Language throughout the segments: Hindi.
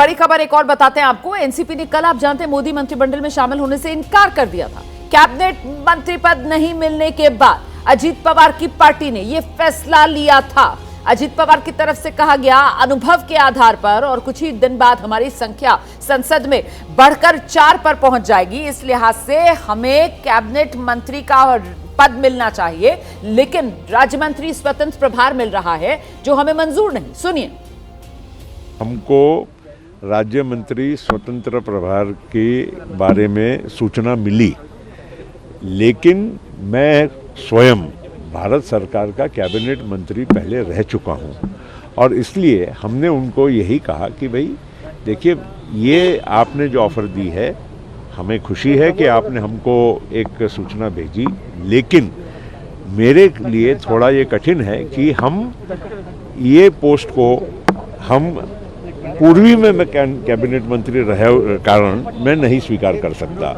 बड़ी खबर एक और बताते हैं आपको। एनसीपी ने कल, आप जानते हैं, मोदी मंत्रिमंडल में शामिल होने से इनकार कर दिया था। कैबिनेट मंत्री पद नहीं मिलने के बाद अजीत पवार की पार्टी ने यह फैसला लिया था। अजीत पवार की तरफ से कहा गया, अनुभव के आधार पर और कुछ ही दिन बाद हमारी संख्या संसद में बढ़कर 4 पर पहुंच जाएगी, इस लिहाज से हमें कैबिनेट मंत्री का पद मिलना चाहिए, लेकिन राज्य मंत्री स्वतंत्र प्रभार मिल रहा है जो हमें मंजूर नहीं। सुनिए। हमको राज्य मंत्री स्वतंत्र प्रभार के बारे में सूचना मिली, लेकिन मैं स्वयं भारत सरकार का कैबिनेट मंत्री पहले रह चुका हूं और इसलिए हमने उनको यही कहा कि भाई देखिए, ये आपने जो ऑफर दी है, हमें खुशी है कि आपने हमको एक सूचना भेजी, लेकिन मेरे लिए थोड़ा ये कठिन है कि हम ये पोस्ट को हम पूर्वी में मैं कैबिनेट मंत्री रहे कारण मैं नहीं स्वीकार कर सकता।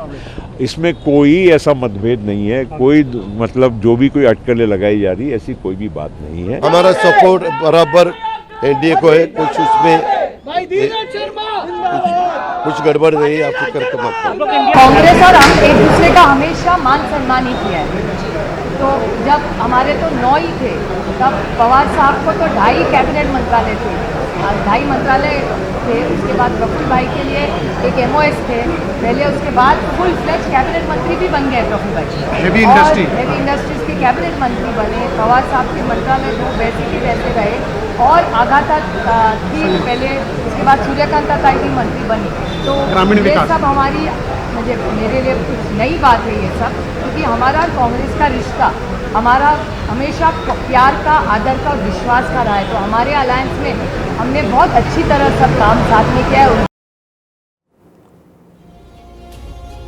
इसमें कोई ऐसा मतभेद नहीं है, कोई मतलब जो भी कोई अटकलें लगाई जा रही, ऐसी कोई भी बात नहीं है। हमारा सपोर्ट बराबर एनडीए को है, कुछ उसमें कुछ गड़बड़ नहीं, आप फिक्र मत करो। कांग्रेस और हम एक दूसरे का हमेशा मान सम्मान ही किया है। तो जब हमारे तो 9 ही थे, तब पवार साहब को तो 2.5 कैबिनेट मंत्रालय थे, 2.5 मंत्रालय थे। उसके बाद प्रफुल्ल भाई के लिए एक MOS थे पहले, उसके बाद फुल फ्लेज कैबिनेट मंत्री भी बन गए प्रफुल्ल भाई। हेवी इंडस्ट्रीज के कैबिनेट मंत्री बने। पवार साहब के मंत्रालय 2 वैसे के वैसे रहे और आगाथा थी पहले, उसके बाद सूर्यकांता ताई भी मंत्री बनी। तो ये सब हमारी, मेरे लिए कुछ नई बात है ये सब, क्योंकि हमारा कांग्रेस का रिश्ता हमारा हमेशा प्यार का, आदर का, विश्वास का रहा है। तो हमारे अलायंस में हमने बहुत अच्छी तरह सब काम साथ में किया है।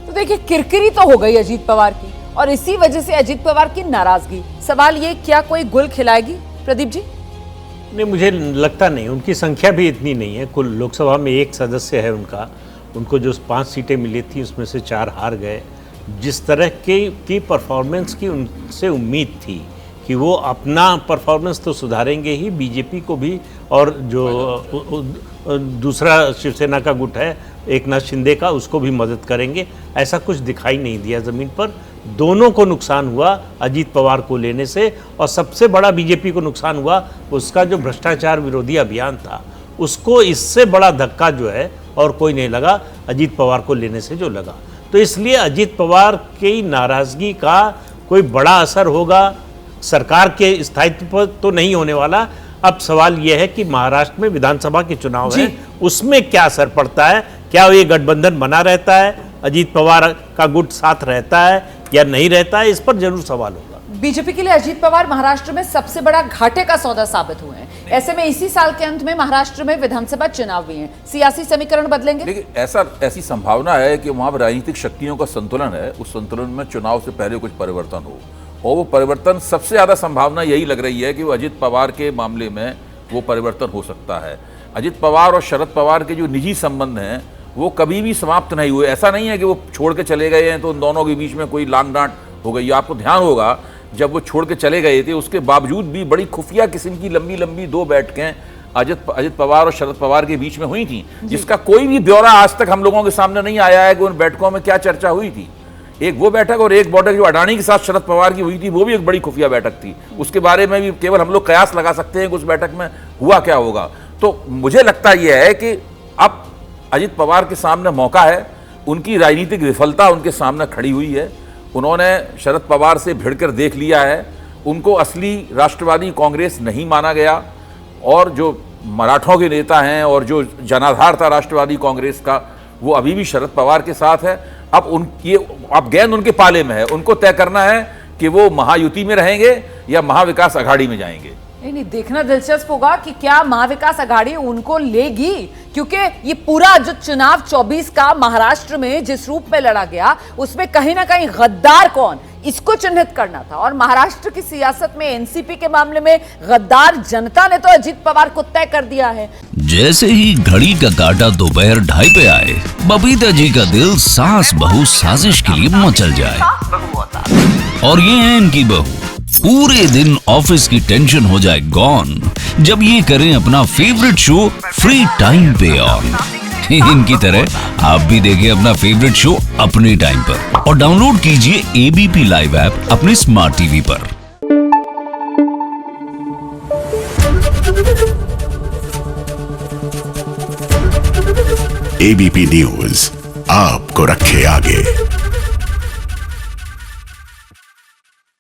तो देखिए, किरकिरी तो हो गई अजीत पवार की और इसी वजह से अजीत पवार की नाराजगी। सवाल ये, क्या कोई गुल खिलाएगी प्रदीप जी? नहीं, मुझे लगता नहीं। उनकी संख्या भी इतनी नहीं है। कुल लोकसभा में 1 सदस्य है उनका। उनको जो 5 सीटें मिली थी उसमें से 4 हार गए। जिस तरह की परफॉर्मेंस की उनसे उम्मीद थी कि वो अपना परफॉर्मेंस तो सुधारेंगे ही, बीजेपी को भी, और जो दूसरा शिवसेना का गुट है एकनाथ शिंदे का, उसको भी मदद करेंगे, ऐसा कुछ दिखाई नहीं दिया ज़मीन पर। दोनों को नुकसान हुआ अजीत पवार को लेने से, और सबसे बड़ा बीजेपी को नुकसान हुआ उसका जो भ्रष्टाचार विरोधी अभियान था, उसको इससे बड़ा धक्का जो है और कोई नहीं लगा अजीत पवार को लेने से जो लगा। तो इसलिए अजीत पवार की नाराज़गी का कोई बड़ा असर होगा सरकार के स्थायित्व पर तो नहीं होने वाला। अब सवाल यह है कि महाराष्ट्र में विधानसभा के चुनाव है, उसमें क्या असर पड़ता है, क्या ये गठबंधन बना रहता है, अजीत पवार का गुट साथ रहता है या नहीं रहता है, इस पर जरूर सवाल होगा। बीजेपी के लिए अजीत पवार महाराष्ट्र में सबसे बड़ा घाटे का सौदा साबित हुए हैं। ऐसे में इसी साल के अंत में महाराष्ट्र में विधानसभा चुनाव भी हैं। सियासी समीकरण बदलेंगे? देखिए, ऐसी संभावना है कि वहां पर राजनीतिक शक्तियों का संतुलन है, उस संतुलन में चुनाव से पहले कुछ परिवर्तन हो, और वो परिवर्तन सबसे ज्यादा संभावना यही लग रही है कि वो अजीत पवार के मामले में वो परिवर्तन हो सकता है। अजीत पवार और शरद पवार के जो निजी संबंध हैं वो कभी भी समाप्त नहीं हुए। ऐसा नहीं है कि वो छोड़ के चले गए हैं तो उन दोनों के बीच में कोई लांग डांट हो गई। आपको ध्यान होगा, जब वो छोड़ के चले गए थे उसके बावजूद भी बड़ी खुफिया किस्म की लंबी लंबी 2 बैठकें अजीत पवार और शरद पवार के बीच में हुई थी, जिसका कोई भी ब्यौरा आज तक हम लोगों के सामने नहीं आया है कि उन बैठकों में क्या चर्चा हुई थी। एक वो बैठक और एक बैठक जो अडानी के साथ शरद पवार की हुई थी, वो भी एक बड़ी खुफिया बैठक थी। उसके बारे में भी केवल हम लोग कयास लगा सकते हैं कि उस बैठक में हुआ क्या होगा। तो मुझे लगता यह है कि अब अजीत पवार के सामने मौका है, उनकी राजनीतिक विफलता उनके सामने खड़ी हुई है। उन्होंने शरद पवार से भिड़कर देख लिया है, उनको असली राष्ट्रवादी कांग्रेस नहीं माना गया, और जो मराठों के नेता हैं और जो जनाधार था राष्ट्रवादी कांग्रेस का, वो अभी भी शरद पवार के साथ है। अब गेंद उनके पाले में है, उनको तय करना है कि वो महायुति में रहेंगे या महाविकास अघाड़ी में जाएंगे। नहीं, देखना दिलचस्प होगा कि क्या महाविकास अघाड़ी उनको लेगी, क्योंकि ये पूरा जो चुनाव 24 का महाराष्ट्र में जिस रूप में लड़ा गया, उसमें कहीं ना कहीं गद्दार कौन, इसको चिन्हित करना था। और महाराष्ट्र की सियासत में एनसीपी के मामले में गद्दार जनता ने तो अजीत पवार को तय कर दिया है। जैसे ही घड़ी का काटा दोपहर 2:30 पे आए, बबीता जी का दिल सास बहू साजिश के लिए मचल जाए। और ये है इनकी बहू, पूरे दिन ऑफिस की टेंशन हो जाए गॉन जब ये करें अपना फेवरेट शो फ्री टाइम पे ऑन। इनकी तरह आप भी देखिए अपना फेवरेट शो अपने टाइम पर और डाउनलोड कीजिए एबीपी लाइव ऐप अपने स्मार्ट टीवी पर। एबीपी न्यूज आपको रखे आगे।